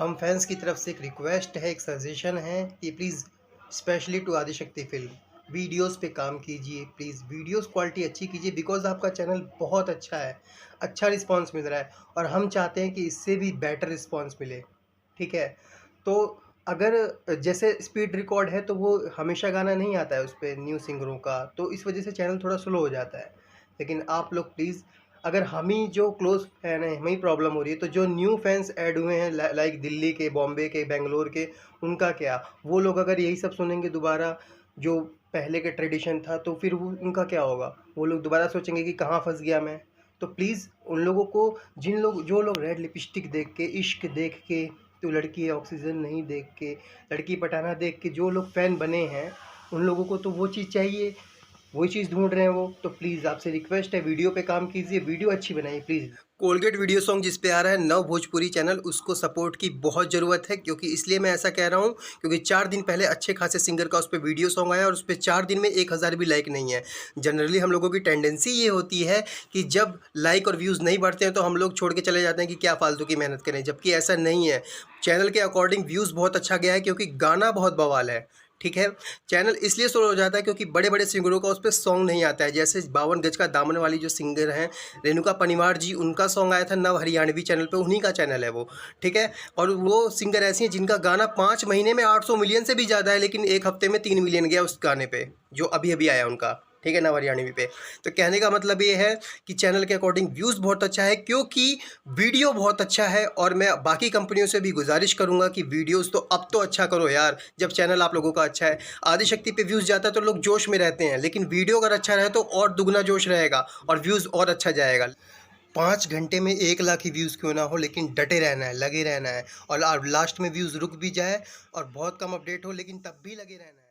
हम फैंस की तरफ से एक रिक्वेस्ट है, एक सजेशन है कि please specially to Adishakti film videos पे काम कीजिए। प्लीज़ वीडियोस क्वालिटी अच्छी कीजिए बिकॉज़ आपका चैनल बहुत अच्छा है, अच्छा रिस्पॉन्स मिल रहा है और हम चाहते हैं कि इससे भी बेटर रिस्पॉन्स मिले, ठीक है? तो अगर जैसे स्पीड रिकॉर्ड है तो वो हमेशा गाना नहीं आता है उस पे न्यू सिंगरों का, तो इस वजह से चैनल थोड़ा स्लो हो जाता है। लेकिन आप लोग प्लीज़, अगर हम ही जो क्लोज़ फ़ैन हैं, हमें ही प्रॉब्लम हो रही है, तो जो न्यू फैन्स ऐड हुए हैं लाइक दिल्ली के, बॉम्बे के, बैंगलोर के, उनका क्या? वो लोग अगर यही सब सुनेंगे दोबारा, जो पहले के ट्रेडिशन था, तो फिर वो उनका क्या होगा? वो लोग दोबारा सोचेंगे कि कहाँ फँस गया मैं। तो प्लीज़ उन लोगों को, जो लोग रेड लिपस्टिक देख के, इश्क देख के, तो लड़की है ऑक्सीजन नहीं देख के, लड़की पटाना देख के जो लोग फ़ैन बने हैं, उन लोगों को तो वो चीज़ चाहिए, वही चीज़ ढूंढ रहे हैं वो। तो प्लीज़ आपसे रिक्वेस्ट है, वीडियो पे काम कीजिए, वीडियो अच्छी बनाइए प्लीज़। कोलगेट वीडियो सॉन्ग जिस पे आ रहा है नव भोजपुरी चैनल, उसको सपोर्ट की बहुत ज़रूरत है, क्योंकि इसलिए मैं ऐसा कह रहा हूँ क्योंकि 4 दिन पहले अच्छे खासे सिंगर का उस पे वीडियो सॉन्ग आया और उस पे 4 दिन में 1000 भी लाइक नहीं है। जनरली हम लोगों की टेंडेंसी ये होती है कि जब लाइक और व्यूज़ नहीं बढ़ते हैं तो हम लोग छोड़ के चले जाते हैं कि क्या फालतू की मेहनत करें, जबकि ऐसा नहीं है। चैनल के अकॉर्डिंग व्यूज़ बहुत अच्छा गया है क्योंकि गाना बहुत बवाल है, ठीक है? चैनल इसलिए स्लो हो जाता है क्योंकि बड़े-बड़े सिंगरों का उस पे सॉन्ग नहीं आता है। जैसे 52 गज का दामन वाली जो सिंगर हैं, रेणुका पनिवार जी, उनका सॉन्ग आया था नव हरियाणवी चैनल पे, उन्हीं का चैनल है वो, ठीक है? और वो सिंगर ऐसी हैं जिनका गाना 5 महीने में 800 मिलियन से भी ज़्यादा है, लेकिन 1 हफ्ते में 3 मिलियन गया उस गाने पे, जो अभी-अभी आया उनका, ठीक है? नव हरियाणवी पे। तो कहने का मतलब ये है कि चैनल के अकॉर्डिंग व्यूज़ बहुत अच्छा है क्योंकि वीडियो बहुत अच्छा है, और मैं बाकी कंपनियों से भी गुजारिश करूँगा कि वीडियोज़ तो अब तो अच्छा करो यार, जब चैनल आप लोगों का अच्छा है। आदिशक्ति पे व्यूज़ जाता है तो लोग जोश में रहते हैं, लेकिन वीडियो अगर अच्छा रहे तो और दुगना जोश रहेगा और व्यूज़ और अच्छा जाएगा। 5 घंटे में 1 लाख ही व्यूज़ क्यों ना हो, लेकिन डटे रहना है, लगे रहना है, और लास्ट में व्यूज़ रुक भी जाए और बहुत कम अपडेट हो, लेकिन तब भी लगे रहना है।